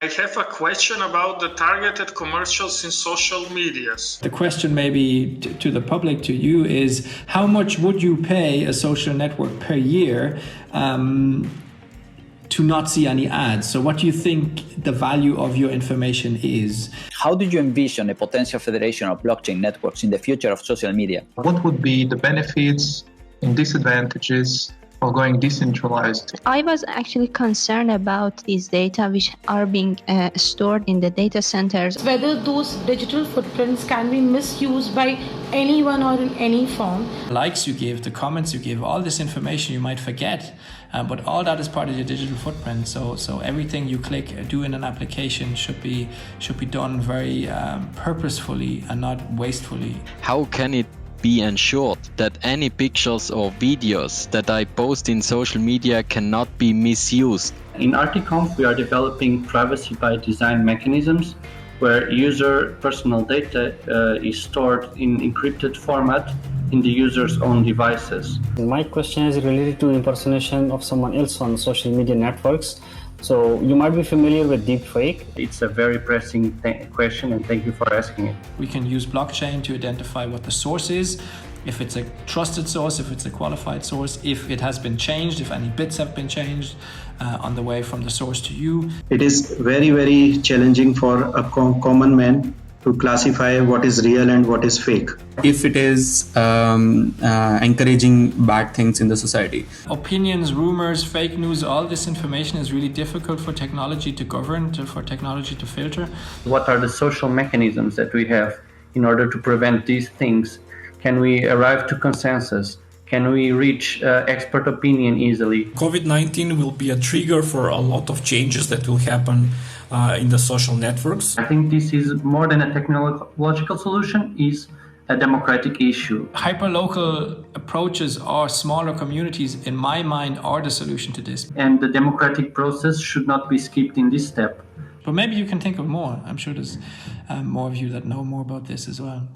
I have a question about the targeted commercials in social medias. The question maybe to the public, to you, is how much would you pay a social network per year to not see any ads? So what do you think the value of your information is? How do you envision a potential federation of blockchain networks in the future of social media? What would be the benefits and disadvantages of going decentralized? I was actually concerned about these data which are being stored in the data centers. Whether those digital footprints can be misused by anyone or in any form. Likes you give, the comments you give, all this information you might forget, but all that is part of your digital footprint. So everything you click, do in an application should be done very purposefully and not wastefully. How can it be ensured that any pictures or videos that I post in social media cannot be misused? In ARTICONF, we are developing privacy by design mechanisms where user personal data is stored in encrypted format in the user's own devices. My question is related to impersonation of someone else on social media networks. So you might be familiar with deepfake. It's a very pressing question, and thank you for asking it. We can use blockchain to identify what the source is, if it's a trusted source, if it's a qualified source, if it has been changed, if any bits have been changed on the way from the source to you. It is very, very challenging for a common man to classify what is real and what is fake. If it is encouraging bad things in the society. Opinions, rumors, fake news, all this information is really difficult for technology to govern, for technology to filter. What are the social mechanisms that we have in order to prevent these things? Can we arrive to consensus? Can we reach expert opinion easily? COVID-19 will be a trigger for a lot of changes that will happen in the social networks. I think this is more than a technological solution, is a democratic issue. Hyperlocal approaches or smaller communities, in my mind, are the solution to this. And the democratic process should not be skipped in this step. But maybe you can think of more. I'm sure there's more of you that know more about this as well.